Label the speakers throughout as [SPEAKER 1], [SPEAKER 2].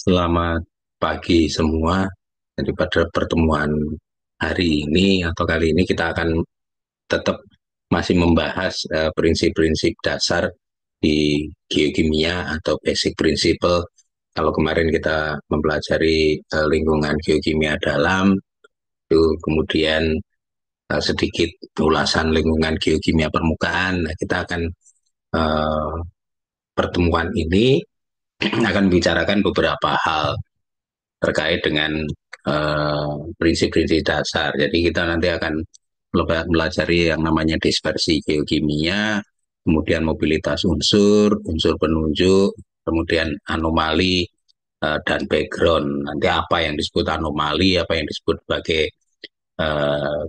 [SPEAKER 1] Selamat pagi semua. Jadi pada pertemuan hari ini atau kali ini kita akan tetap masih membahas prinsip-prinsip dasar di geokimia atau basic principle. Kalau kemarin kita mempelajari lingkungan geokimia dalam, itu kemudian sedikit ulasan lingkungan geokimia permukaan. Nah, kita akan eh, pertemuan ini akan bicarakan beberapa hal terkait dengan prinsip-prinsip dasar. Jadi kita nanti akan pelajari yang namanya dispersi geokimia, kemudian mobilitas unsur, unsur penunjuk, kemudian anomali dan background. Nanti apa yang disebut anomali, apa yang disebut sebagai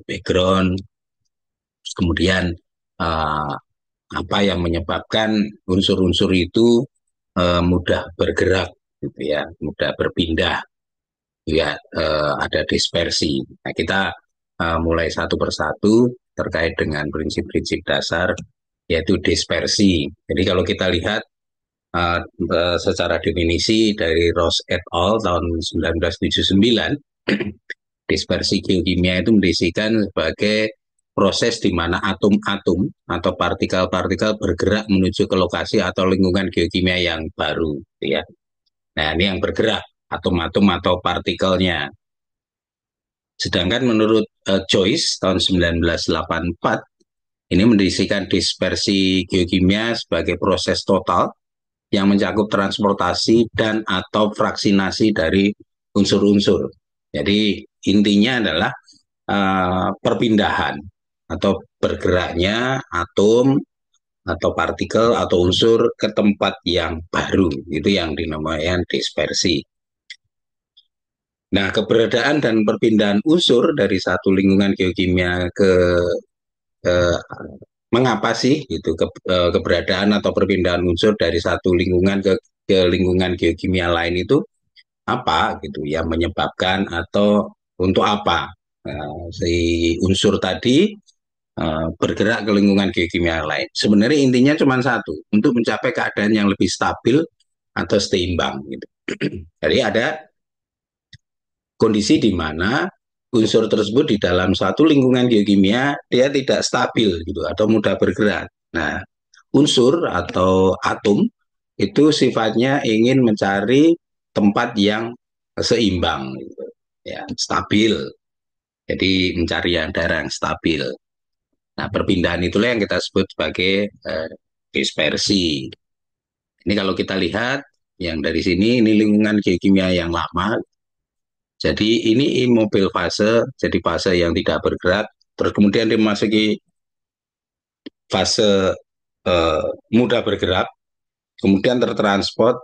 [SPEAKER 1] background, kemudian uh, apa yang menyebabkan unsur-unsur itu mudah bergerak, gitu ya, mudah berpindah ya, ada dispersi. Nah, kita mulai satu persatu terkait dengan prinsip-prinsip dasar yaitu dispersi. Jadi kalau kita lihat secara definisi dari Ross et al. Tahun 1979, dispersi geokimia itu mendefinisikan sebagai proses di mana atom-atom atau partikel-partikel bergerak menuju ke lokasi atau lingkungan geokimia yang baru, ya. Nah, ini yang bergerak, atom-atom atau partikelnya. Sedangkan menurut Joyce tahun 1984, ini mendiskusikan dispersi geokimia sebagai proses total yang mencakup transportasi dan atau fraksinasi dari unsur-unsur. Jadi intinya adalah perpindahan atau bergeraknya atom atau partikel atau unsur ke tempat yang baru. Itu yang dinamakan dispersi. Nah, keberadaan dan perpindahan unsur dari satu lingkungan geokimia ke mengapa sih itu keberadaan atau perpindahan unsur dari satu lingkungan ke lingkungan geokimia lain itu apa gitu yang menyebabkan atau untuk apa si unsur tadi bergerak ke lingkungan geokimia lain. Sebenarnya intinya cuma satu, untuk mencapai keadaan yang lebih stabil atau seimbang gitu. Jadi ada kondisi di mana unsur tersebut di dalam suatu lingkungan geokimia dia tidak stabil gitu atau mudah bergerak. Nah, unsur atau atom itu sifatnya ingin mencari tempat yang seimbang gitu, ya, stabil. Jadi mencari yang daerah yang stabil. Nah, perpindahan itulah yang kita sebut sebagai dispersi. Ini kalau kita lihat yang dari sini ini lingkungan geokimia yang lama. Jadi ini immobil fase, jadi fase yang tidak bergerak. Terus kemudian dimasuki fase mudah bergerak, kemudian tertransport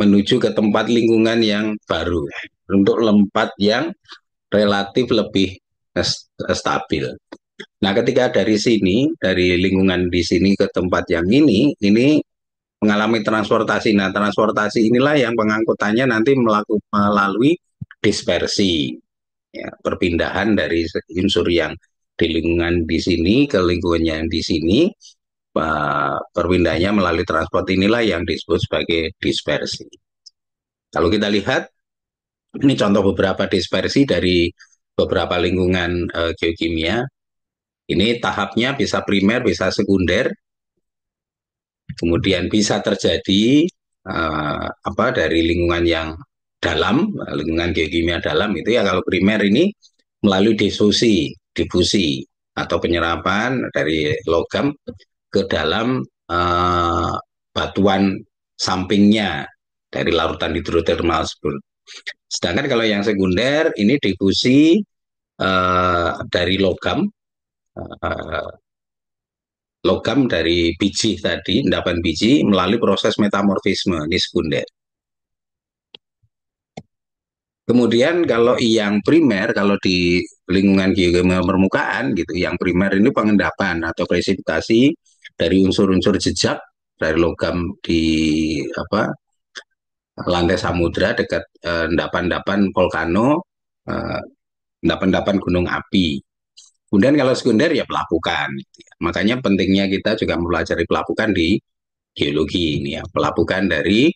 [SPEAKER 1] menuju ke tempat lingkungan yang baru untuk tempat yang relatif lebih stabil. Nah, ketika dari sini, dari lingkungan di sini ke tempat yang ini mengalami transportasi. Nah, transportasi inilah yang pengangkutannya nanti melalui dispersi, ya, perpindahan dari unsur yang di lingkungan di sini ke lingkungan yang di sini, perpindahannya melalui transport inilah yang disebut sebagai dispersi. Kalau kita lihat, ini contoh beberapa dispersi dari beberapa lingkungan geokimia. Ini tahapnya bisa primer, bisa sekunder, kemudian bisa terjadi dari lingkungan yang dalam, lingkungan geokimia dalam itu ya kalau primer ini melalui difusi atau penyerapan dari logam ke dalam batuan sampingnya dari larutan hidrotermal tersebut. Sedangkan kalau yang sekunder ini difusi dari logam dari biji tadi, endapan biji melalui proses metamorfisme, ini sekunder. Kemudian kalau yang primer, kalau di lingkungan geokimia permukaan gitu, yang primer ini pengendapan atau presipitasi dari unsur-unsur jejak dari logam di apa lantai samudra dekat endapan-endapan volcano, endapan-endapan gunung api. Kemudian kalau sekunder ya pelapukan. Gitu ya. Makanya pentingnya kita juga mempelajari pelapukan di geologi ini ya, pelapukan dari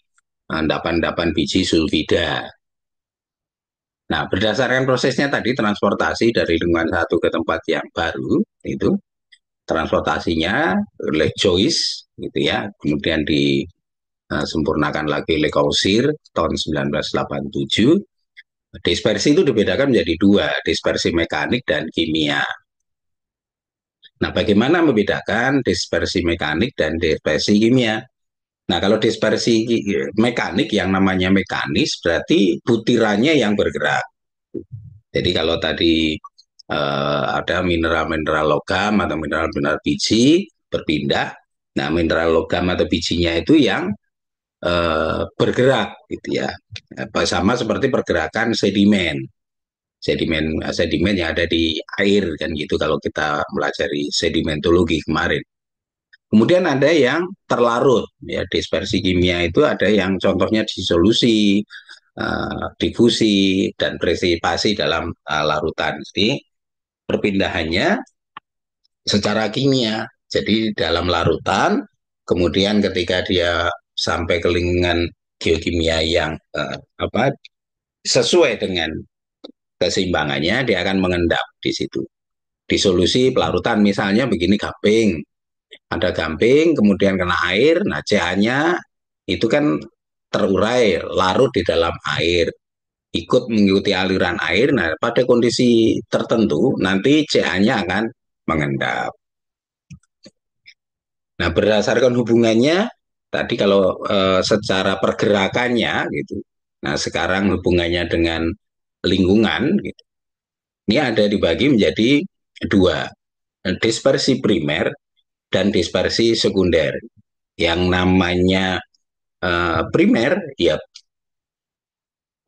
[SPEAKER 1] endapan-endapan biji sulfida. Nah, berdasarkan prosesnya tadi transportasi dari lingkungan satu ke tempat yang baru itu transportasinya oleh Joyce gitu ya, kemudian disempurnakan lagi oleh Kausir tahun 1987. Dispersi itu dibedakan menjadi dua, dispersi mekanik dan kimia. Nah, bagaimana membedakan dispersi mekanik dan dispersi kimia? Nah, kalau dispersi mekanik yang namanya mekanis berarti butirannya yang bergerak. Jadi kalau tadi ada mineral-mineral logam atau mineral-mineral biji berpindah, nah mineral logam atau bijinya itu yang bergerak gitu ya. Sama seperti pergerakan sedimen. Sedimen yang ada di air kan gitu kalau kita pelajari sedimentologi kemarin. Kemudian ada yang terlarut, ya dispersi kimia itu ada yang contohnya disolusi, difusi, dan presipasi dalam larutan. Jadi perpindahannya secara kimia. Jadi dalam larutan, kemudian ketika dia sampai ke lingkungan geokimia yang apa sesuai dengan keseimbangannya, dia akan mengendap di situ. Di solusi pelarutan misalnya begini gamping, ada gamping, kemudian kena air, nah CA-nya itu kan terurai, larut di dalam air, ikut mengikuti aliran air, nah pada kondisi tertentu nanti CA-nya akan mengendap. Nah berdasarkan hubungannya, tadi kalau secara pergerakannya gitu, nah sekarang hubungannya dengan lingkungan, gitu, ini ada dibagi menjadi dua, dispersi primer dan dispersi sekunder. Yang namanya primer ya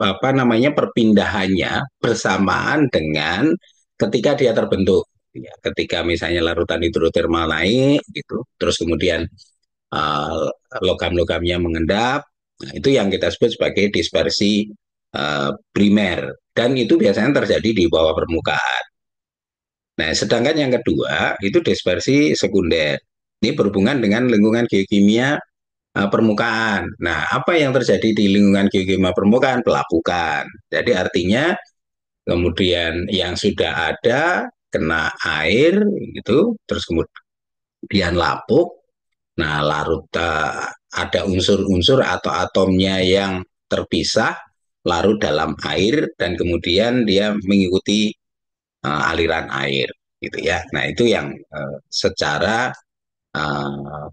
[SPEAKER 1] apa namanya perpindahannya bersamaan dengan ketika dia terbentuk. Ya, ketika misalnya larutan hidrotermal naik gitu, terus kemudian logam-logamnya mengendap, nah, itu yang kita sebut sebagai dispersi primer dan itu biasanya terjadi di bawah permukaan. Nah, sedangkan yang kedua itu dispersi sekunder. Ini berhubungan dengan lingkungan geokimia permukaan. Nah, apa yang terjadi di lingkungan geokimia permukaan? Pelapukan. Jadi artinya kemudian yang sudah ada kena air gitu, terus kemudian lapuk. Nah, larut ada unsur-unsur atau atomnya yang terpisah larut dalam air dan kemudian dia mengikuti aliran air gitu ya. Nah, itu yang secara uh,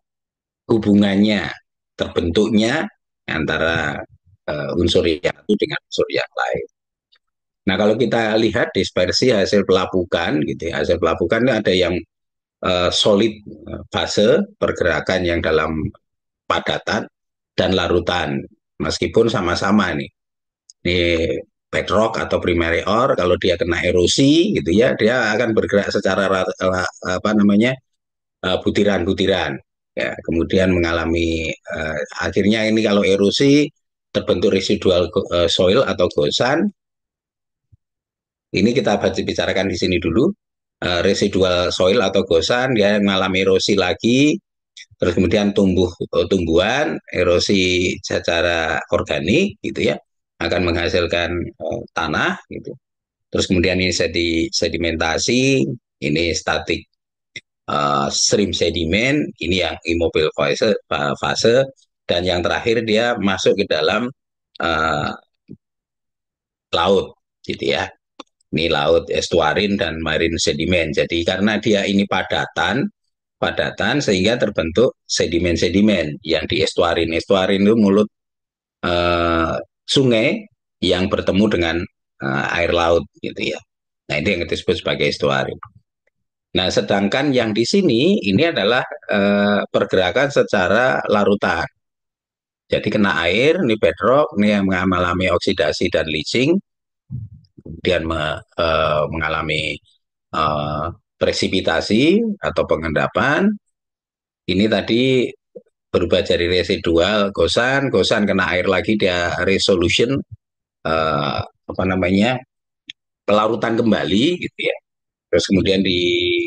[SPEAKER 1] hubungannya terbentuknya antara unsur yang satu dengan unsur yang lain. Nah, kalau kita lihat dispersi hasil pelapukan gitu ya, hasil pelapukan ada yang solid fase pergerakan yang dalam padatan dan larutan meskipun sama-sama nih. Ini bedrock atau primary ore kalau dia kena erosi gitu ya, dia akan bergerak secara apa namanya butiran-butiran ya, kemudian mengalami akhirnya ini kalau erosi terbentuk residual soil atau gosan. Ini kita bicarakan di sini dulu. Residual soil atau gosan dia mengalami erosi lagi, terus kemudian tumbuhan erosi secara organik gitu ya akan menghasilkan tanah gitu. Terus kemudian ini sedimentasi, ini statik stream sedimen, ini yang immobile fase, dan yang terakhir dia masuk ke dalam uh, laut gitu ya. Ini laut estuarin dan marine sedimen. Jadi karena dia ini padatan sehingga terbentuk sedimen-sedimen yang di estuarin. Estuarin itu mulut sungai yang bertemu dengan air laut gitu ya. Nah, ini yang disebut sebagai estuarin. Nah, sedangkan yang di sini ini adalah pergerakan secara larutan. Jadi kena air, ini bedrock, ini yang mengalami oksidasi dan leaching, kemudian mengalami uh, presipitasi atau pengendapan. Ini tadi berubah jadi residual gosan, gosan kena air lagi dia resolution apa namanya pelarutan kembali gitu ya. Terus kemudian di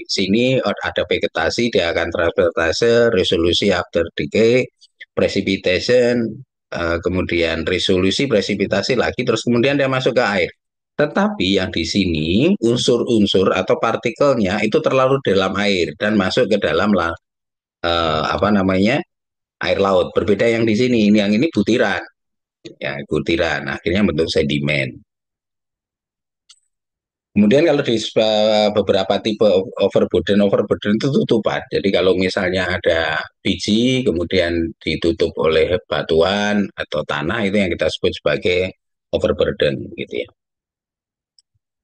[SPEAKER 1] sini ada vegetasi, dia akan transfertase, resolusi after decay, precipitation, kemudian resolusi presipitasi lagi, terus kemudian dia masuk ke air. Tetapi yang di sini unsur-unsur atau partikelnya itu terlalu dalam air dan masuk ke dalam apa namanya air laut. Berbeda yang di sini, ini yang ini butiran, ya butiran. Akhirnya bentuk sedimen. Kemudian kalau di beberapa tipe overburden itu tutupan. Jadi kalau misalnya ada biji, kemudian ditutup oleh batuan atau tanah, itu yang kita sebut sebagai overburden, gitu ya.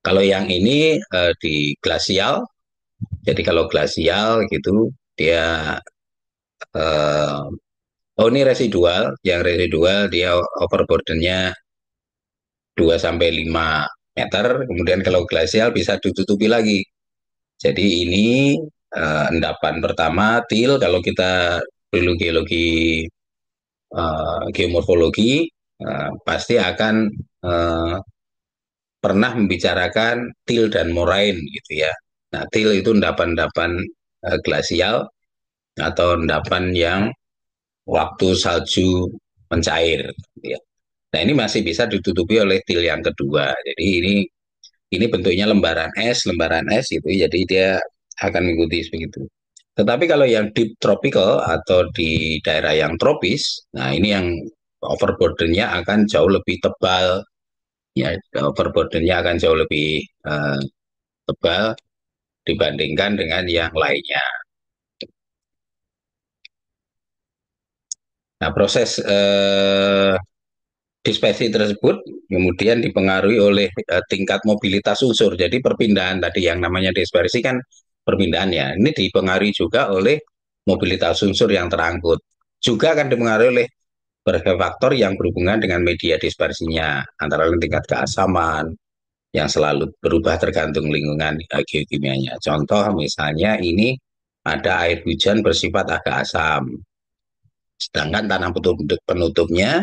[SPEAKER 1] Kalau yang ini di glasial, jadi kalau glasial gitu, dia eh, oh ini residual, yang residual dia overburdennya 2 sampai 5 meter, kemudian kalau glasial bisa ditutupi lagi. Jadi ini endapan pertama til kalau kita dulu geologi geomorfologi pasti akan eh, pernah membicarakan til dan moraine gitu ya. Nah, til itu endapan-endapan glasial atau endapan yang waktu salju mencair gitu ya. Nah, ini masih bisa ditutupi oleh til yang kedua. Jadi ini bentuknya lembaran es gitu. Jadi dia akan mengikuti begitu. Tetapi kalau yang deep tropical atau di daerah yang tropis, nah ini yang overburdennya akan jauh lebih tebal, ya overburdennya akan jauh lebih tebal dibandingkan dengan yang lainnya. Nah proses dispersi tersebut kemudian dipengaruhi oleh tingkat mobilitas unsur. Jadi perpindahan tadi yang namanya dispersi kan perpindahan ya. Ini dipengaruhi juga oleh mobilitas unsur yang terangkut. Juga akan dipengaruhi oleh berbagai faktor yang berhubungan dengan media dispersinya, antara lain tingkat keasaman yang selalu berubah tergantung lingkungan geokimianya. Contoh misalnya ini ada air hujan bersifat agak asam, sedangkan tanah penutupnya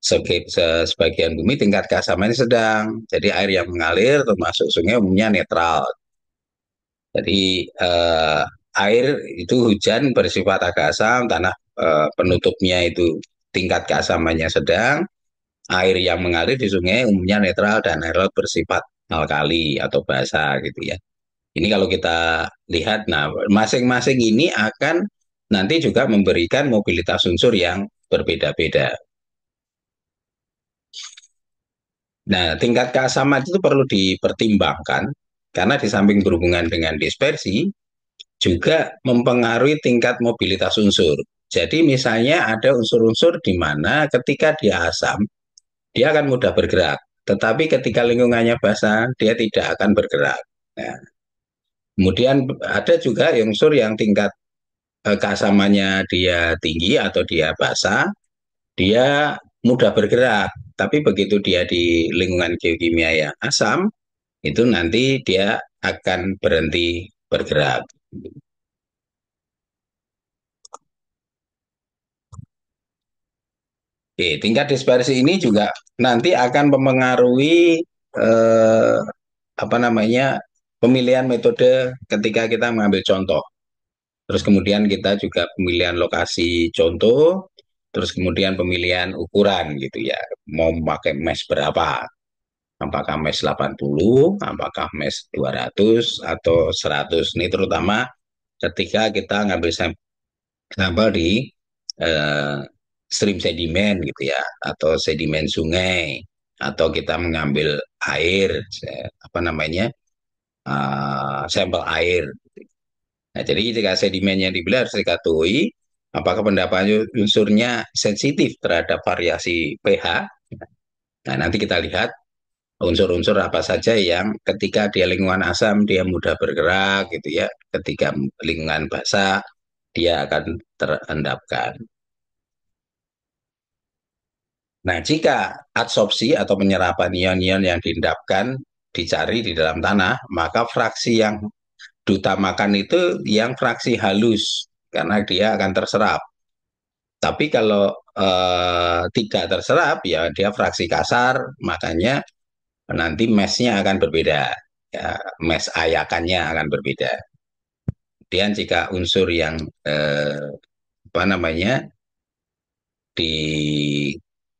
[SPEAKER 1] sebagian bumi tingkat keasamannya sedang. Jadi air yang mengalir termasuk sungai umumnya netral. Jadi air itu hujan bersifat agak asam, tanah penutupnya itu tingkat keasamannya sedang, air yang mengalir di sungai umumnya netral dan air laut bersifat alkali atau basa gitu ya. Ini kalau kita lihat, nah masing-masing ini akan nanti juga memberikan mobilitas unsur yang berbeda-beda. Nah, tingkat keasaman itu perlu dipertimbangkan karena di samping berhubungan dengan dispersi, juga mempengaruhi tingkat mobilitas unsur. Jadi misalnya ada unsur-unsur di mana ketika dia asam, dia akan mudah bergerak. Tetapi ketika lingkungannya basah, dia tidak akan bergerak. Nah, kemudian ada juga unsur yang tingkat keasamannya dia tinggi atau dia basah, dia mudah bergerak. Tapi begitu dia di lingkungan geokimia yang asam, itu nanti dia akan berhenti bergerak. Oke, tingkat dispersi ini juga nanti akan mempengaruhi eh, apa namanya pemilihan metode ketika kita mengambil contoh. Terus kemudian kita juga pemilihan lokasi contoh, terus kemudian pemilihan ukuran gitu ya. Mau pakai mesh berapa? Apakah mesh 80, apakah mesh 200 atau 100? Ini terutama ketika kita ngambil sampel di eh, stream sedimen gitu ya, atau sedimen sungai, atau kita mengambil air, apa namanya, sampel air. Nah, jadi jika sedimennya dibelah harus diketahui apakah pendapat unsurnya sensitif terhadap variasi pH. Nah, nanti kita lihat unsur-unsur apa saja yang ketika dia lingkungan asam dia mudah bergerak gitu ya, ketika lingkungan basah dia akan terendapkan. Nah, jika adsorpsi atau penyerapan ion-ion yang diendapkan dicari di dalam tanah, maka fraksi yang diutamakan itu yang fraksi halus karena dia akan terserap. Tapi kalau tidak terserap, ya dia fraksi kasar, makanya nanti mesnya akan berbeda. Ya, mes ayakannya akan berbeda. Kemudian jika unsur yang apa namanya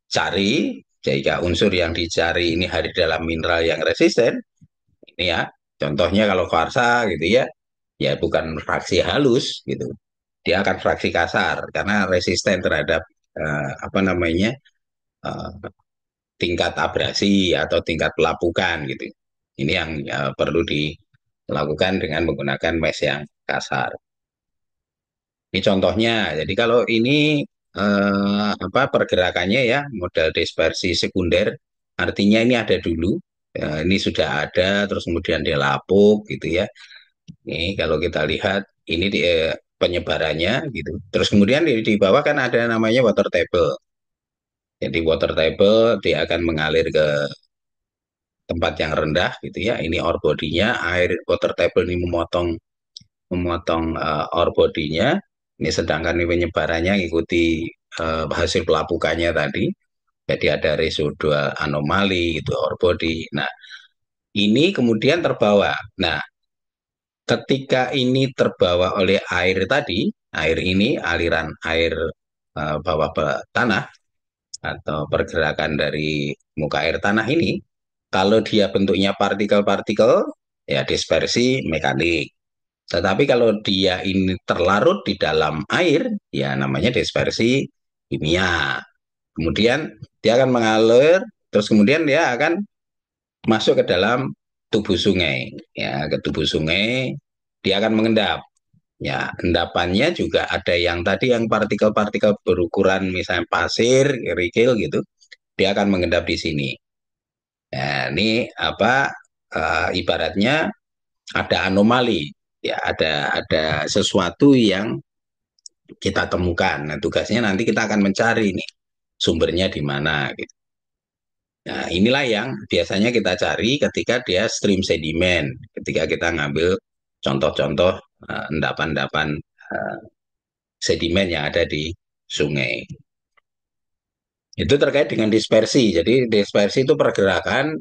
[SPEAKER 1] cari, jika unsur yang dicari ini hadir dalam mineral yang resisten, ini ya, contohnya kalau kwarsa gitu ya, ya bukan fraksi halus gitu, dia akan fraksi kasar karena resisten terhadap apa namanya eh, tingkat abrasi atau tingkat pelapukan gitu. Ini yang perlu dilakukan dengan menggunakan mesh yang kasar. Ini contohnya. Jadi kalau ini apa pergerakannya ya model dispersi sekunder, artinya ini ada dulu. Ini sudah ada, terus kemudian dia lapuk gitu ya. Ini kalau kita lihat ini penyebarannya gitu. Terus kemudian di bawah kan ada namanya water table. Jadi water table dia akan mengalir ke tempat yang rendah gitu ya. Ini ore body-nya, air water table ini memotong memotong ore body-nya. Ini sedangkan ini penyebarannya mengikuti hasil pelapukannya tadi. Jadi ada residual anomali itu ore body. Nah, ini kemudian terbawa. Nah, ketika ini terbawa oleh air tadi, air ini aliran air bawah tanah atau pergerakan dari muka air tanah ini, kalau dia bentuknya partikel-partikel, ya dispersi mekanik. Tetapi kalau dia ini terlarut di dalam air, ya namanya dispersi kimia. Kemudian dia akan mengalir, terus kemudian dia akan masuk ke dalam tubuh sungai. Ya, ke tubuh sungai, dia akan mengendap. Ya, endapannya juga ada yang tadi yang partikel-partikel berukuran misalnya pasir, kerikil gitu, dia akan mengendap di sini. Nah, ini apa ibaratnya ada anomali, ya ada sesuatu yang kita temukan. Nah, tugasnya nanti kita akan mencari nih sumbernya di mana gitu. Nah, inilah yang biasanya kita cari ketika dia stream sedimen, ketika kita ngambil contoh-contoh endapan-endapan eh, sedimen yang ada di sungai. Itu terkait dengan dispersi. Jadi dispersi itu pergerakan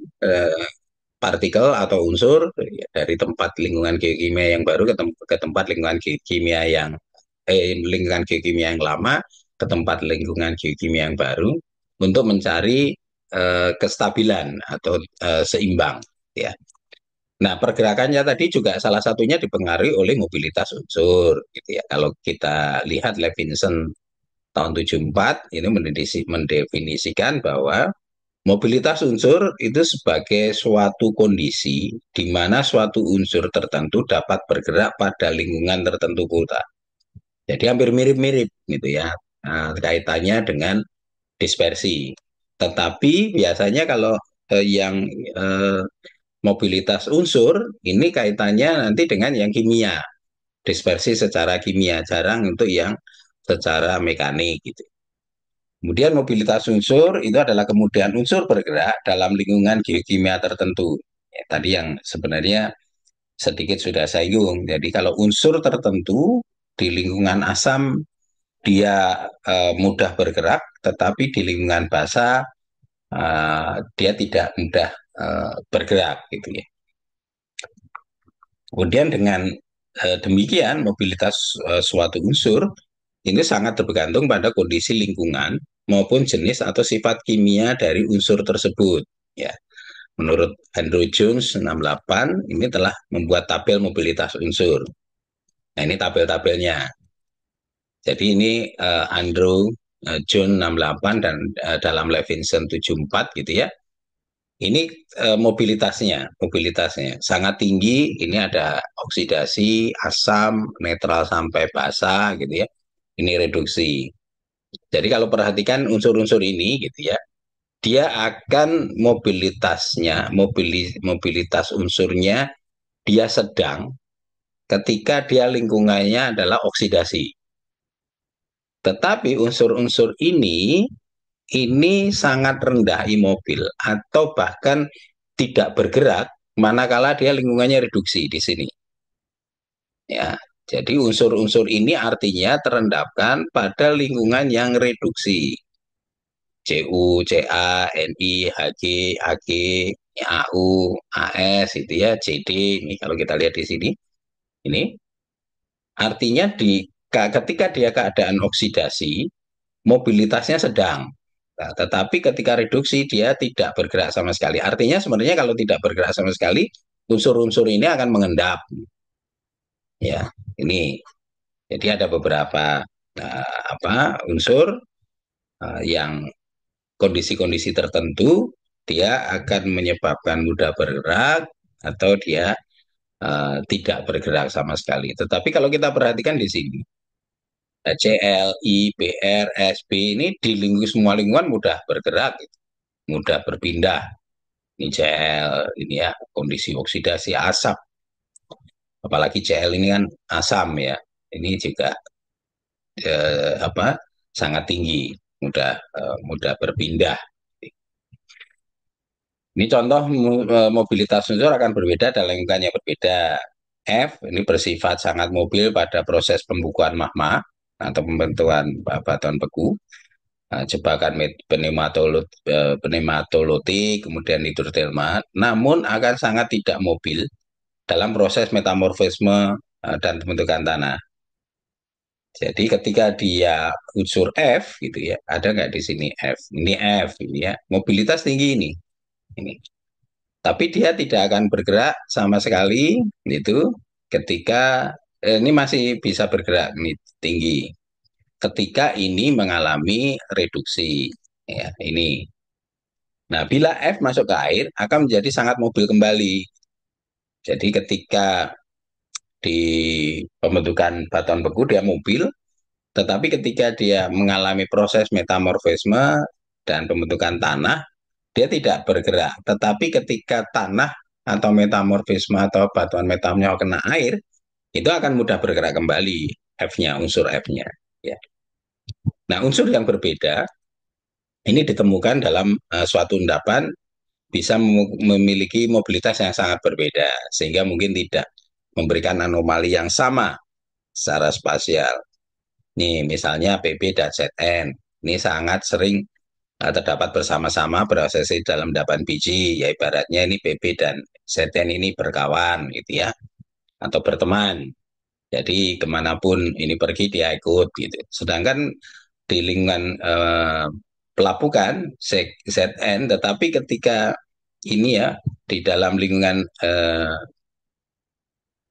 [SPEAKER 1] partikel atau unsur ya, dari tempat lingkungan geokimia yang baru ke tempat lingkungan geokimia yang lingkungan geokimia yang lama ke tempat lingkungan geokimia yang baru untuk mencari kestabilan atau seimbang ya. Nah, pergerakannya tadi juga salah satunya dipengaruhi oleh mobilitas unsur gitu ya. Kalau kita lihat Levinson tahun 74 ini mendefinisikan bahwa mobilitas unsur itu sebagai suatu kondisi di mana suatu unsur tertentu dapat bergerak pada lingkungan tertentu kota. Jadi hampir mirip-mirip gitu ya kaitannya dengan dispersi. Tetapi biasanya kalau yang eh, mobilitas unsur ini kaitannya nanti dengan yang kimia, dispersi secara kimia, jarang untuk yang secara mekanik gitu. Kemudian mobilitas unsur itu adalah kemudahan unsur bergerak dalam lingkungan geokimia tertentu. Ya, tadi yang sebenarnya sedikit sudah saya singgung. Jadi kalau unsur tertentu di lingkungan asam dia mudah bergerak, tetapi di lingkungan basa dia tidak mudah bergerak gitu ya. Kemudian dengan demikian mobilitas suatu unsur ini sangat tergantung pada kondisi lingkungan maupun jenis atau sifat kimia dari unsur tersebut. Ya, menurut Andrew Jones 68 ini telah membuat tabel mobilitas unsur. Nah, ini tabel-tabelnya. Jadi ini Andrew Jones 68 dan dalam Levinson 74 gitu ya. Ini mobilitasnya sangat tinggi. Ini ada oksidasi, asam, netral sampai basa gitu ya. Ini reduksi. Jadi kalau perhatikan unsur-unsur ini gitu ya, dia akan mobilitas unsurnya dia sedang ketika dia lingkungannya adalah oksidasi. Tetapi unsur-unsur ini sangat rendah imobil atau bahkan tidak bergerak manakala dia lingkungannya reduksi di sini. Ya, jadi unsur-unsur ini artinya terendapkan pada lingkungan yang reduksi. CU, CA, NI, HG, AG, AU, AS itu ya, CD ini kalau kita lihat di sini. Ini artinya ketika dia keadaan oksidasi, mobilitasnya sedang. Nah, tetapi ketika reduksi dia tidak bergerak sama sekali. Artinya sebenarnya kalau tidak bergerak sama sekali, unsur-unsur ini akan mengendap. Ya, ini. Jadi ada beberapa unsur yang kondisi-kondisi tertentu dia akan menyebabkan mudah bergerak atau dia tidak bergerak sama sekali. Tetapi kalau kita perhatikan di sini, CL, I, PR, SP ini di semua lingkungan mudah bergerak, mudah berpindah. Ini CL, ini ya kondisi oksidasi asap. Apalagi CL ini kan asam ya. Ini juga sangat tinggi, mudah berpindah. Ini contoh mobilitas unsur akan berbeda dalam lingkungan yang berbeda. F ini bersifat sangat mobil pada proses pembukuan magma atau pembentukan batuan beku, jebakan pneumatolotik, kemudian hidrotermal, namun akan sangat tidak mobil dalam proses metamorfisme dan pembentukan tanah. Jadi ketika dia unsur F gitu ya, ada nggak di sini F? Ini F ini ya, mobilitas tinggi ini. Ini. Tapi dia tidak akan bergerak sama sekali itu ketika ini masih bisa bergerak ini tinggi. Ketika ini mengalami reduksi ya, ini. Nah, bila F masuk ke air akan menjadi sangat mobil kembali. Jadi ketika di pembentukan batuan beku dia mobil, tetapi ketika dia mengalami proses metamorfisme dan pembentukan tanah, dia tidak bergerak. Tetapi ketika tanah atau metamorfisme atau batuan metamnya kena air, itu akan mudah bergerak kembali F-nya, unsur F-nya. Ya. Nah, unsur yang berbeda ini ditemukan dalam suatu endapan bisa memiliki mobilitas yang sangat berbeda, sehingga mungkin tidak memberikan anomali yang sama secara spasial. Nih, misalnya PP dan ZN. Ini sangat sering terdapat bersama-sama berasosiasi dalam endapan biji, ya ibaratnya ini PP dan ZN ini berkawan gitu ya, atau berteman. Jadi kemanapun ini pergi dia ikut gitu. Sedangkan di lingkungan pelapukan ZN, tetapi ketika ini ya di dalam lingkungan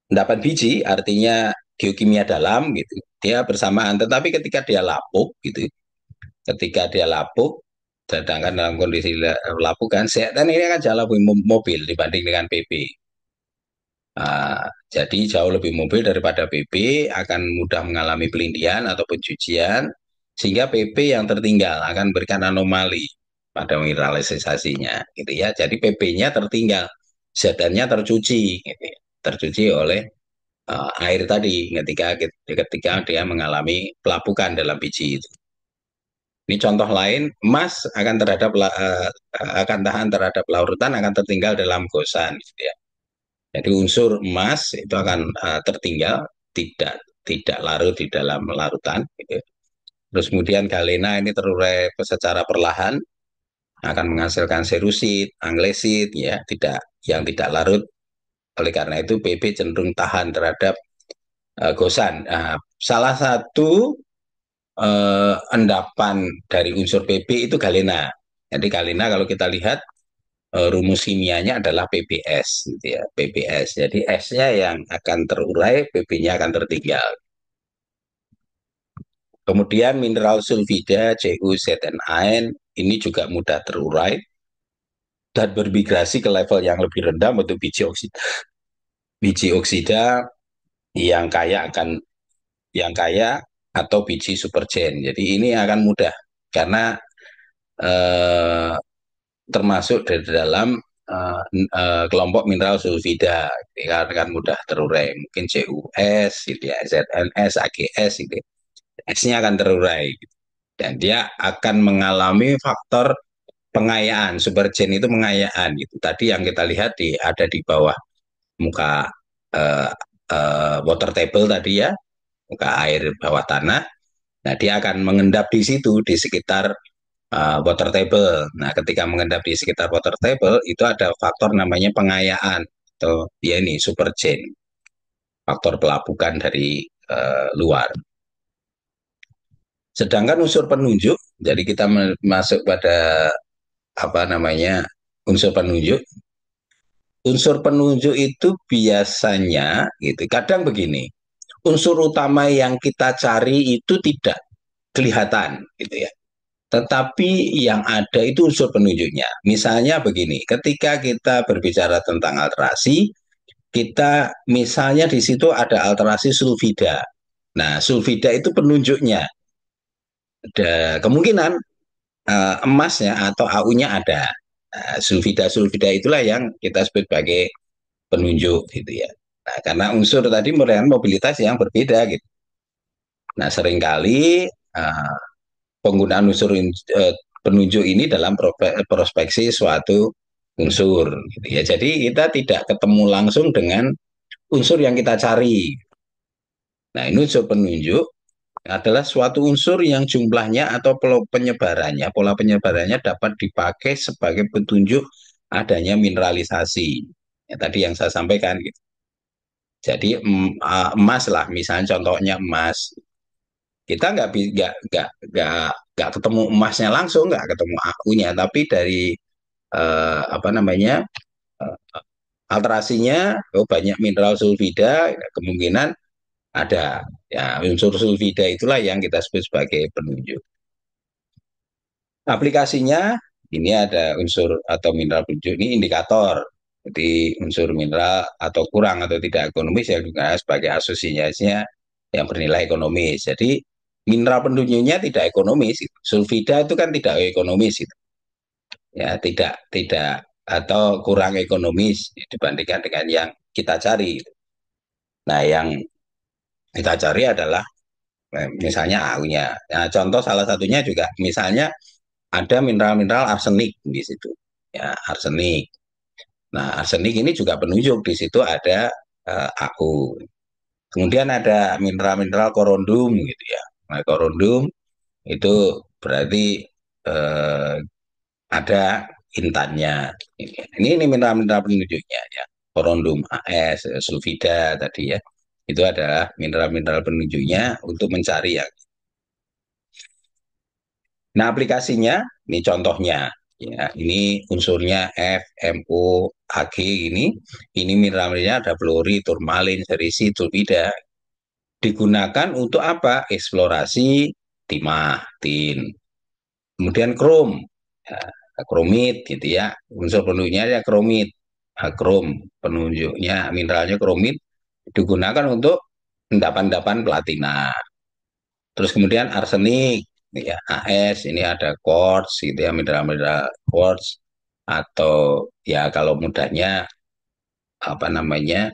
[SPEAKER 1] endapan biji, artinya geokimia dalam gitu, dia bersamaan. Tetapi ketika dia lapuk gitu, ketika dia lapuk, sedangkan dalam kondisi lapukan, ZN ini kan jauh lebih mobil dibanding dengan PP. Jadi jauh lebih mobil daripada PP, akan mudah mengalami pelindian atau pencucian, sehingga PP yang tertinggal akan berikan anomali pada mineralisasinya, gitu ya. Jadi PP-nya tertinggal, zatannya tercuci, gitu ya. Tercuci oleh air tadi ketika dia mengalami pelapukan dalam biji itu. Ini contoh lain, emas akan tahan terhadap larutan, akan tertinggal dalam gosan, gitu ya. Jadi unsur emas itu akan tertinggal, tidak tidak larut di dalam larutan. Gitu. Terus kemudian galena ini terurai secara perlahan, akan menghasilkan serusit, anglesit, ya, yang tidak larut. Oleh karena itu PP cenderung tahan terhadap gosan. Salah satu endapan dari unsur PP itu galena. Jadi galena kalau kita lihat rumus kimianya adalah PBS gitu ya, PBS. Jadi S-nya yang akan terurai, PP-nya akan tertinggal. Kemudian mineral sulfida, CuZnAn ini juga mudah terurai dan bermigrasi ke level yang lebih rendah untuk biji oksida yang kaya akan yang kaya atau biji supergen. Jadi ini akan mudah karena eh, termasuk dari dalam kelompok mineral sulfida, kan mudah terurai, mungkin CuS gitu ya, ZnS, AgS gitu, S-nya akan terurai gitu. Dan dia akan mengalami faktor pengayaan, supergen itu pengayaan gitu. Tadi yang kita lihat ada di bawah muka uh, water table tadi ya, muka air bawah tanah. Nah, dia akan mengendap di situ di sekitar water table. Nah, ketika mengendap di sekitar water table itu ada faktor namanya pengayaan atau ya ini supergen, faktor pelapukan dari luar. Sedangkan unsur penunjuk, jadi kita masuk pada apa namanya unsur penunjuk. Unsur penunjuk itu biasanya gitu. Kadang begini, unsur utama yang kita cari itu tidak kelihatan gitu ya. Tetapi yang ada itu unsur penunjuknya. Misalnya begini, ketika kita berbicara tentang alterasi, kita misalnya di situ ada alterasi sulfida. Nah, sulfida itu penunjuknya. Ada kemungkinan emasnya atau AU-nya ada. Nah, sulfida-sulfida itulah yang kita sebut sebagai penunjuk gitu ya. Nah, karena unsur tadi merupakan mobilitas yang berbeda gitu. Nah, seringkali penggunaan unsur penunjuk ini dalam prospeksi suatu unsur gitu ya. Jadi kita tidak ketemu langsung dengan unsur yang kita cari. Nah, ini unsur penunjuk adalah suatu unsur yang jumlahnya atau pola penyebarannya dapat dipakai sebagai petunjuk adanya mineralisasi. Ya, tadi yang saya sampaikan gitu. Jadi emas lah, misalnya contohnya emas. Kita nggak ketemu emasnya langsung, nggak ketemu akunya, tapi dari apa namanya eh, alterasinya, oh banyak mineral sulfida, kemungkinan ada. Ya, unsur sulfida itulah yang kita sebut sebagai penunjuk. Aplikasinya ini ada unsur atau mineral penunjuk ini indikator. Jadi unsur mineral atau kurang atau tidak ekonomis yang digunakan sebagai asosiasinya yang bernilai ekonomis. Jadi mineral penunjuknya tidak ekonomis. Sulfida itu kan tidak ekonomis itu. Ya, tidak atau kurang ekonomis dibandingkan dengan yang kita cari. Nah, yang kita cari adalah misalnya AU-nya. Nah, contoh salah satunya juga misalnya ada mineral-mineral arsenik di situ. Ya, arsenik. Nah, arsenik ini juga penunjuk di situ ada AU. Kemudian ada mineral-mineral korundum gitu ya. Nah, korundum itu berarti eh, ada intannya. Ini mineral-mineral penunjuknya ya. Korundum, AS, sulfida tadi ya. Itu adalah mineral-mineral penunjuknya untuk mencari yang. Nah, aplikasinya ini contohnya ya. Ini unsurnya F, MO, Ag ini mineralnya ada fluori, turmalin, serisi, sulfida. Digunakan untuk apa? Eksplorasi timah, tin. Kemudian krom, ya, kromit gitu ya. Unsur penunjuknya ya kromit, krom penunjuknya mineralnya kromit digunakan untuk endapan-endapan platina. Terus kemudian arsenik, ya AS ini ada quartz gitu ya, mineral-mineral quartz atau ya kalau mudahnya apa namanya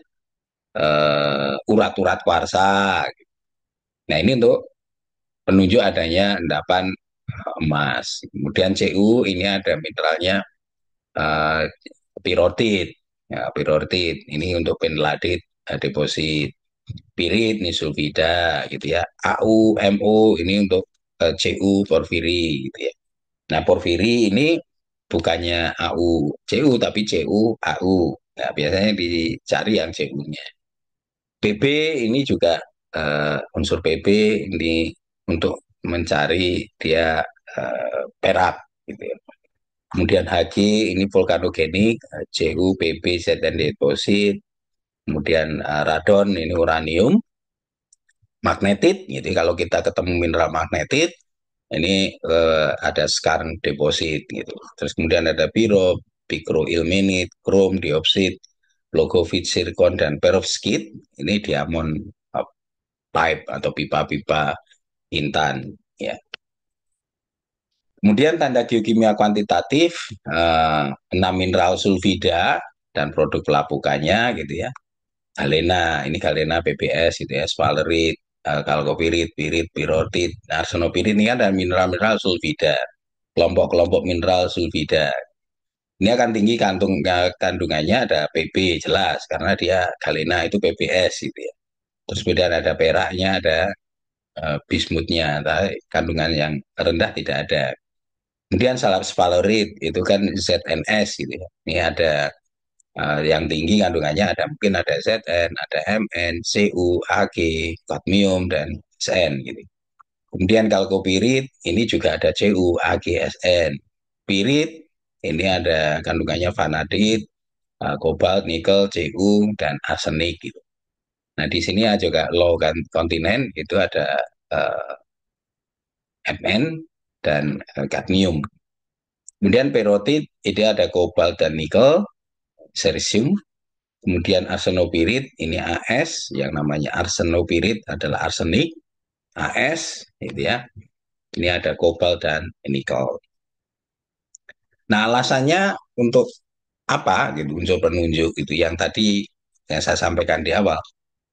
[SPEAKER 1] urat-urat kuarsa. Nah ini untuk penunjuk adanya endapan emas. Kemudian Cu ini ada mineralnya uh, pirotit, ya, pirotit ini untuk penladit deposit. Pirit ini sulfida gitu ya. Au, Mo ini untuk Cu porfiri gitu ya. Nah, porfiri ini bukannya Au, Cu tapi Cu, Au. Nah, biasanya dicari yang Cu-nya. Pb ini juga unsur Pb ini untuk mencari dia perak gitu ya. Kemudian Hg ini vulkanogenik, Cu, Pb, Zn deposit. Kemudian radon ini uranium, magnetit. Jadi kalau kita ketemu mineral magnetit, ini ada skarn deposit gitu. Terus kemudian ada biro, pikroilmenit, krom, dioksid, logovit, zirkon, dan perovskit. Ini diamond pipe atau pipa-pipa intan. Ya. Kemudian tanda geokimia kuantitatif, 6 mineral sulfida dan produk pelapukannya gitu ya. Galena, ini galena PBS gitu ya, sphalerite, kalkopirit, pirit, pirotit, arsenopirit ini kan ada mineral-mineral sulfida, kelompok-kelompok mineral sulfida. Ini akan tinggi kandungannya ada Pb jelas karena dia galena itu PBS gitu ya. Terus kemudian ada peraknya, ada bismutnya, kandungan yang rendah tidak ada. Kemudian salap sphalerite itu kan ZNS gitu ya. Ini ada yang tinggi kandungannya ada mungkin ada Zn, ada Mn, Cu, Ag, kadmium dan Sn gitu. Kemudian kalkopirit ini juga ada Cu, AgSN. Pirit ini ada kandungannya vanadit, kobalt, nikel, Cu, dan arsenik gitu. Nah, di sini juga low kontinen itu ada eh, Mn dan kadmium. Kemudian perotit itu ada kobalt dan nikel, cesium. Kemudian arsenopirit ini As, yang namanya arsenopirit adalah arsenik, As, gitu ya. Ini ada kobalt dan nikel. Nah, alasannya untuk apa gitu unsur penunjuk itu yang tadi yang saya sampaikan di awal.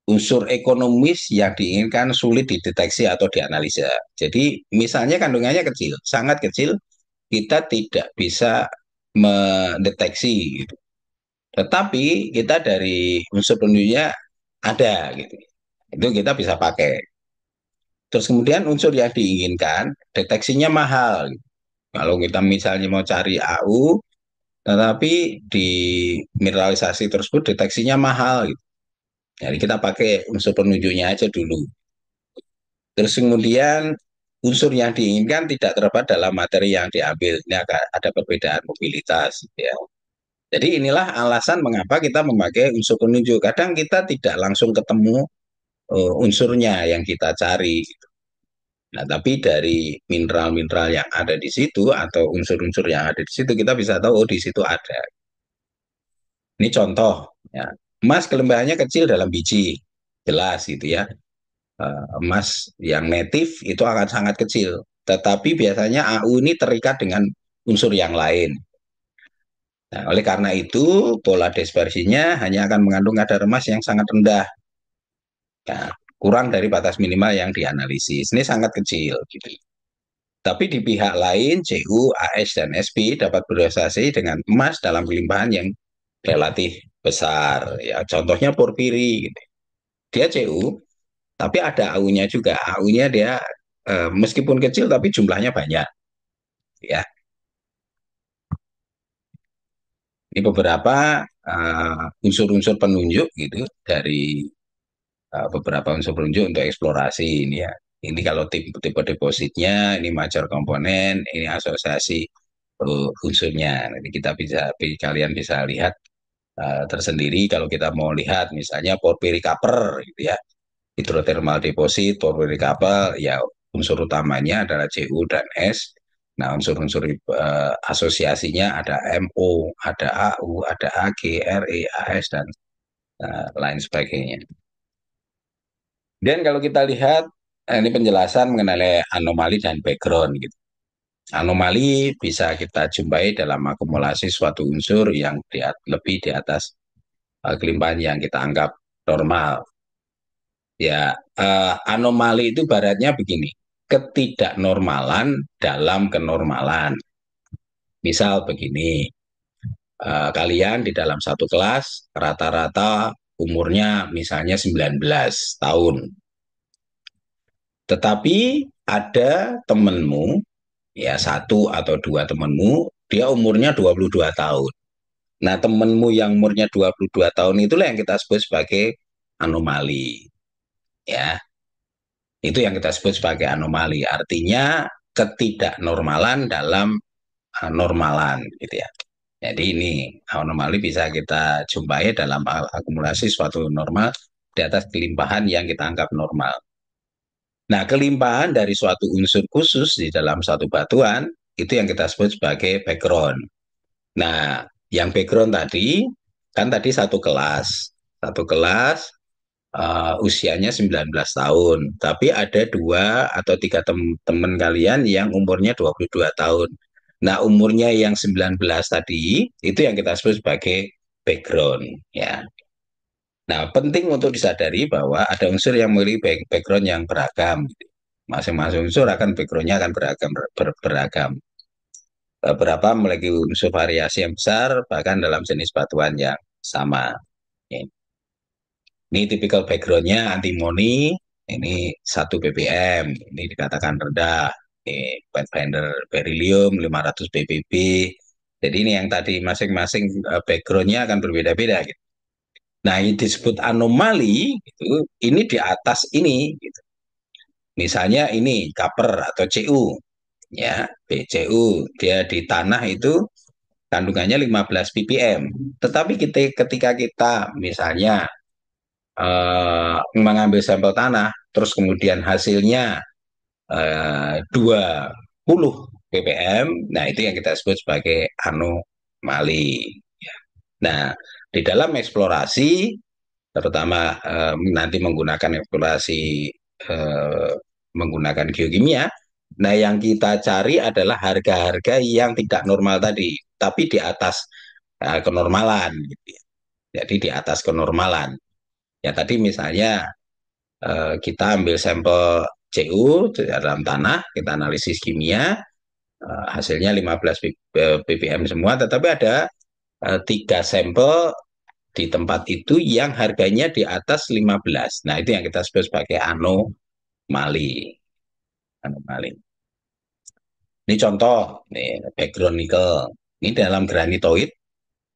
[SPEAKER 1] Unsur ekonomis yang diinginkan sulit dideteksi atau dianalisa. Jadi misalnya kandungannya kecil, sangat kecil, kita tidak bisa mendeteksi gitu. Tetapi kita dari unsur penunjuknya ada gitu. Itu kita bisa pakai. Terus kemudian unsur yang diinginkan deteksinya mahal gitu. Kalau kita misalnya mau cari AU, tetapi di mineralisasi tersebut deteksinya mahal gitu. Jadi kita pakai unsur penunjuknya aja dulu. Terus kemudian unsur yang diinginkan tidak terdapat dalam materi yang diambil. Ini agak ada perbedaan mobilitas, ya. Jadi inilah alasan mengapa kita memakai unsur penunjuk. Kadang kita tidak langsung ketemu unsurnya yang kita cari. Nah, tapi dari mineral-mineral yang ada di situ atau unsur-unsur yang ada di situ kita bisa tahu oh di situ ada. Ini contoh, ya. Emas kelembahannya kecil dalam biji, jelas gitu ya. Emas yang native itu akan sangat kecil. Tetapi biasanya AU ini terikat dengan unsur yang lain. Nah, oleh karena itu, pola dispersinya hanya akan mengandung kadar emas yang sangat rendah. Ya, kurang dari batas minimal yang dianalisis. Ini sangat kecil. Gitu. Tapi di pihak lain, Cu, As, dan Sp dapat berasosiasi dengan emas dalam kelimpahan yang relatif besar. Ya, contohnya porfiri. Gitu. Dia Cu, tapi ada AU-nya juga. AU-nya dia meskipun kecil tapi jumlahnya banyak. Ya, ini beberapa unsur-unsur penunjuk gitu dari beberapa unsur penunjuk untuk eksplorasi ini ya. Ini kalau tipe depositnya, ini major komponen, ini asosiasi unsurnya. Nanti kita bisa, kalian bisa lihat tersendiri kalau kita mau lihat misalnya porphyry copper gitu ya. Hidrothermal deposit, porphyry copper, ya unsur utamanya adalah Cu dan S. Nah, unsur-unsur asosiasinya ada MO, ada AU, ada AG, RE, AS, dan lain sebagainya. Dan kalau kita lihat, ini penjelasan mengenai anomali dan background gitu. Anomali bisa kita jumpai dalam akumulasi suatu unsur yang lebih di atas kelimpahan yang kita anggap normal. Ya, anomali itu baratnya begini, ketidaknormalan dalam kenormalan. Misal begini, kalian di dalam satu kelas rata-rata umurnya misalnya 19 tahun. Tetapi ada temenmu, ya satu atau dua temenmu, dia umurnya 22 tahun. Nah, temenmu yang umurnya 22 tahun itulah yang kita sebut sebagai anomali. Ya, itu yang kita sebut sebagai anomali. Artinya ketidaknormalan dalam normalan, gitu ya. Jadi ini anomali bisa kita jumpai dalam akumulasi suatu normal di atas kelimpahan yang kita anggap normal. Nah, kelimpahan dari suatu unsur khusus di dalam satu batuan itu yang kita sebut sebagai background. Nah, yang background tadi kan tadi satu kelas usianya 19 tahun, tapi ada dua atau tiga teman kalian yang umurnya 22 tahun. Nah, umurnya yang 19 tadi itu yang kita sebut sebagai background, ya. Nah, penting untuk disadari bahwa ada unsur yang memiliki background yang beragam. Masing-masing unsur akan backgroundnya akan beragam. Beberapa memiliki unsur variasi yang besar, bahkan dalam jenis batuan yang sama. Ini tipikal backgroundnya antimoni, ini 1 ppm, ini dikatakan rendah. Ini pathfinder beryllium 500 ppb. Jadi ini yang tadi masing-masing backgroundnya akan berbeda-beda. Gitu. Nah, ini disebut anomali, gitu, ini di atas ini. Gitu. Misalnya ini Kaper atau CU, ya BCU, dia di tanah itu kandungannya 15 ppm. Tetapi ketika kita misalnya mengambil sampel tanah, terus kemudian hasilnya 20 ppm, nah itu yang kita sebut sebagai anomali. Nah, di dalam eksplorasi, terutama nanti menggunakan eksplorasi eh, menggunakan geokimia, nah yang kita cari adalah harga-harga yang tidak normal tadi, tapi di atas kenormalan, gitu ya. Jadi di atas kenormalan. Ya tadi misalnya kita ambil sampel CU dalam tanah, kita analisis kimia, hasilnya 15 ppm semua, tetapi ada tiga sampel di tempat itu yang harganya di atas 15. Nah, itu yang kita sebut sebagai anomali. Anomali. Ini contoh, nih, background nikel. Ini dalam granitoid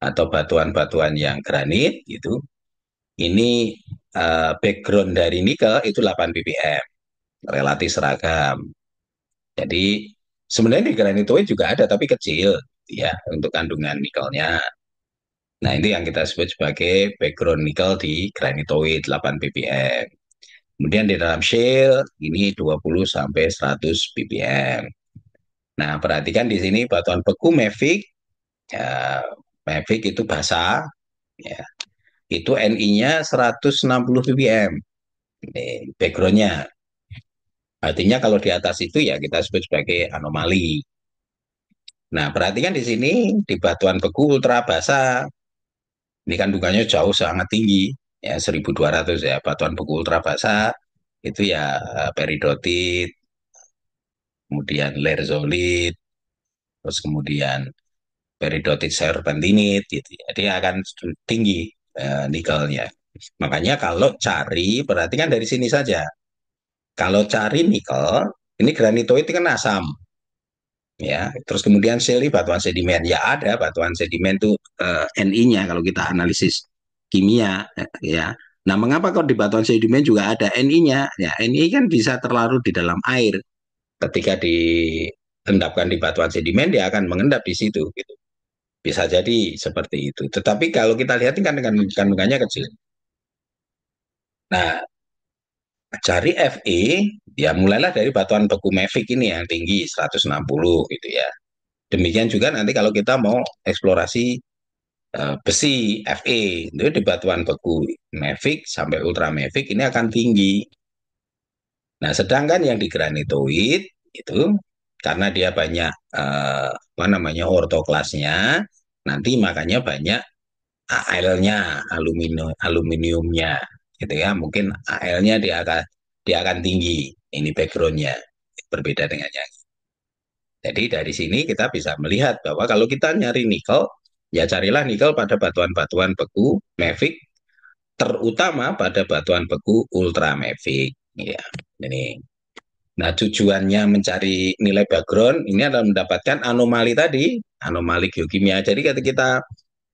[SPEAKER 1] atau batuan-batuan yang granit gitu. Ini background dari nikel itu 8 ppm, relatif seragam. Jadi sebenarnya di granitoid juga ada tapi kecil ya untuk kandungan nikelnya. Nah, ini yang kita sebut sebagai background nikel di granitoid 8 ppm. Kemudian di dalam shale ini 20 sampai 100 ppm. Nah, perhatikan di sini batuan beku Mavic, ya, Mavic itu basah, ya, itu Ni-nya 160 ppm. Ini backgroundnya. Artinya kalau di atas itu ya kita sebut sebagai anomali. Nah, perhatikan di sini di batuan beku ultra basah, ini kandungannya jauh sangat tinggi, ya 1.200 ya. Batuan beku ultra basah itu ya peridotit, kemudian lerzolit, terus kemudian peridotit serpentinit gitu. Jadi akan tinggi nikelnya. Makanya kalau cari, perhatikan dari sini saja. Kalau cari nikel, ini granitoid kan asam, ya. Terus kemudian seli batuan sedimen, ya ada batuan sedimen itu Ni-nya kalau kita analisis kimia, ya. Nah, mengapa kalau di batuan sedimen juga ada Ni-nya? Ya, Ni kan bisa terlarut di dalam air. Ketika diendapkan di batuan sedimen, dia akan mengendap di situ, gitu. Bisa jadi seperti itu. Tetapi kalau kita lihat kan dengan kandungannya kecil. Nah, cari Fe, ya mulailah dari batuan beku Mavic ini yang tinggi 160 gitu ya. Demikian juga nanti kalau kita mau eksplorasi besi Fe, itu di batuan beku Mavic sampai Ultra Mavic ini akan tinggi. Nah, sedangkan yang di granitoid itu karena dia banyak apa namanya ortoklasnya, nanti makanya banyak Al-nya, aluminiumnya, gitu ya. Mungkin Al-nya dia akan tinggi. Ini backgroundnya berbeda dengan yang. Jadi dari sini kita bisa melihat bahwa kalau kita nyari nikel, ya carilah nikel pada batuan-batuan beku mafic, terutama pada batuan beku ultra mafic. Ya, ini. Nah, tujuannya mencari nilai background ini adalah mendapatkan anomali tadi, anomali geokimia. Jadi ketika kita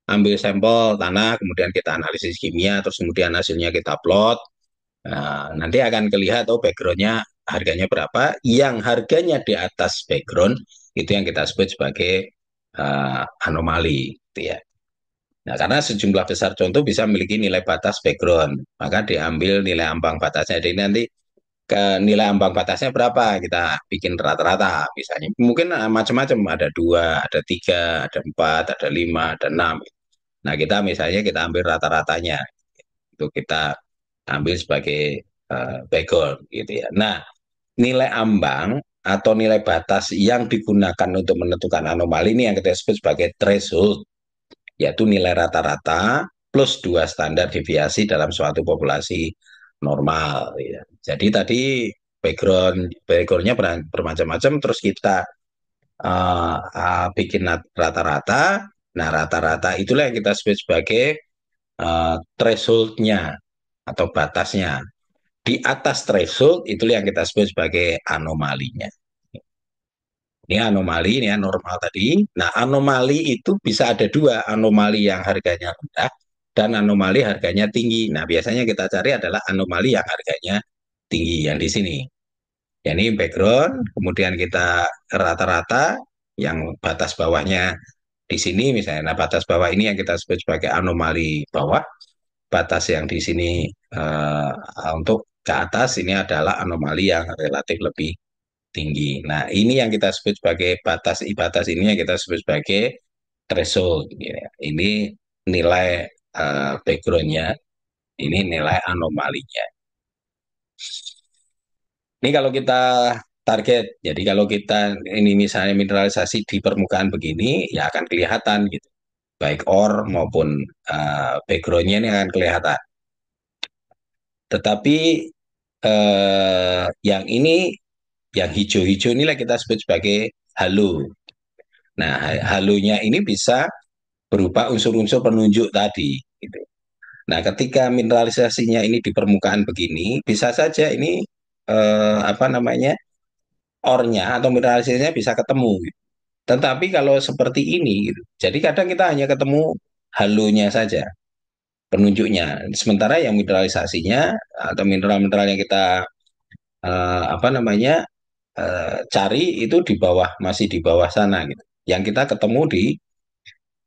[SPEAKER 1] ambil sampel tanah, kemudian kita analisis kimia, terus kemudian hasilnya kita plot. Nah, nanti akan kelihatan oh backgroundnya harganya berapa. Yang harganya di atas background itu yang kita sebut sebagai anomali, gitu ya. Nah, karena sejumlah besar contoh bisa memiliki nilai batas background, maka diambil nilai ambang batasnya. Jadi nanti ke nilai ambang batasnya berapa kita bikin rata-rata misalnya mungkin macam-macam ada dua ada tiga ada empat ada lima ada enam. Nah, kita misalnya kita ambil rata-ratanya, itu kita ambil sebagai background gitu ya. Nah, nilai ambang atau nilai batas yang digunakan untuk menentukan anomali ini yang kita sebut sebagai threshold, yaitu nilai rata-rata plus dua standar deviasi dalam suatu populasi normal. Ya. Jadi tadi backgroundnya bermacam-macam, terus kita bikin rata-rata. Nah, rata-rata itulah yang kita sebut sebagai thresholdnya atau batasnya. Di atas threshold itulah yang kita sebut sebagai anomalinya. Ini anomali, ini normal tadi. Nah, anomali itu bisa ada dua, anomali yang harganya rendah dan anomali harganya tinggi. Nah, biasanya kita cari adalah anomali yang harganya tinggi yang di sini. Ya, ini background, kemudian kita rata-rata yang batas bawahnya di sini misalnya. Nah, batas bawah ini yang kita sebut sebagai anomali bawah. Batas yang di sini untuk ke atas ini adalah anomali yang relatif lebih tinggi. Nah, ini yang kita sebut sebagai batas ini yang kita sebut sebagai threshold. Ya. Ini nilai backgroundnya, ini nilai anomalinya. Ini kalau kita target, jadi kalau kita ini misalnya mineralisasi di permukaan begini, ya akan kelihatan gitu. Baik ore maupun backgroundnya ini akan kelihatan. Tetapi yang ini, yang hijau-hijau inilah kita sebut sebagai halo. Nah, halonya ini bisa berupa unsur-unsur penunjuk tadi. Gitu. Nah, ketika mineralisasinya ini di permukaan begini, bisa saja ini apa namanya ornya atau mineralisasinya bisa ketemu. Gitu. Tetapi kalau seperti ini, gitu, jadi kadang kita hanya ketemu halonya saja, penunjuknya. Sementara yang mineralisasinya atau mineral-mineral yang kita apa namanya cari itu di bawah, masih di bawah sana gitu. Yang kita ketemu di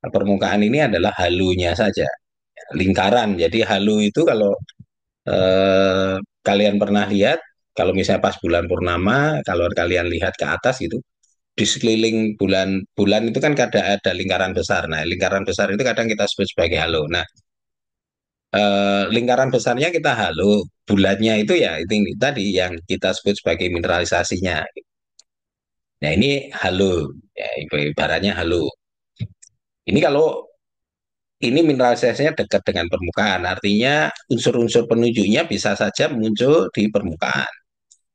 [SPEAKER 1] permukaan ini adalah halunya saja, lingkaran. Jadi halu itu kalau eh, kalian pernah lihat, kalau misalnya pas bulan purnama, kalau kalian lihat ke atas gitu, di sekeliling bulan itu kan ada lingkaran besar. Nah, lingkaran besar itu kadang kita sebut sebagai halo. Nah, lingkaran besarnya kita halo, bulannya itu ya itu ini tadi yang kita sebut sebagai mineralisasinya. Nah, ini halo, ya, ibaratnya halo. Ini kalau ini mineralisasinya dekat dengan permukaan, artinya unsur-unsur penunjuknya bisa saja muncul di permukaan.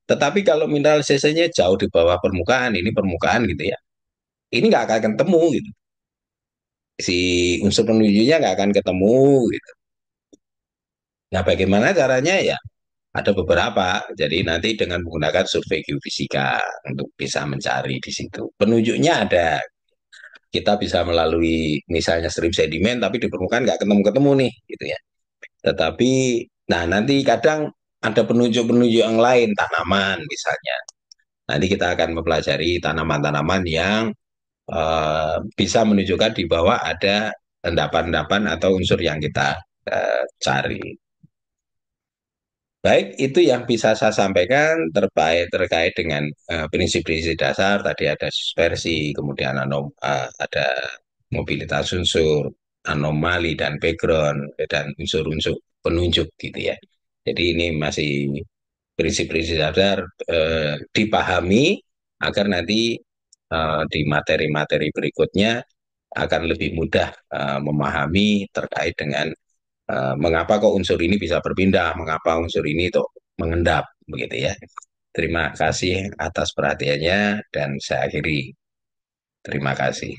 [SPEAKER 1] Tetapi kalau mineralisasinya jauh di bawah permukaan, ini permukaan gitu ya, ini nggak akan ketemu gitu. Si unsur penunjuknya nggak akan ketemu gitu. Nah, bagaimana caranya ya? Ada beberapa. Jadi nanti dengan menggunakan survei geofisika untuk bisa mencari di situ. Penunjuknya ada. Kita bisa melalui misalnya stream sedimen, tapi di permukaan nggak ketemu-ketemu nih, gitu ya. Tetapi, nah nanti kadang ada penunjuk-penunjuk yang lain, tanaman misalnya. Nanti kita akan mempelajari tanaman-tanaman yang bisa menunjukkan di bawah ada endapan-endapan atau unsur yang kita cari. Baik, itu yang bisa saya sampaikan terkait dengan prinsip-prinsip dasar. Tadi ada dispersi, kemudian ada mobilitas unsur, anomali dan background, dan unsur-unsur penunjuk gitu ya. Jadi ini masih prinsip-prinsip dasar dipahami agar nanti di materi-materi berikutnya akan lebih mudah memahami terkait dengan mengapa kok unsur ini bisa berpindah, mengapa unsur ini tuh mengendap, begitu ya. Terima kasih atas perhatiannya dan saya akhiri. Terima kasih.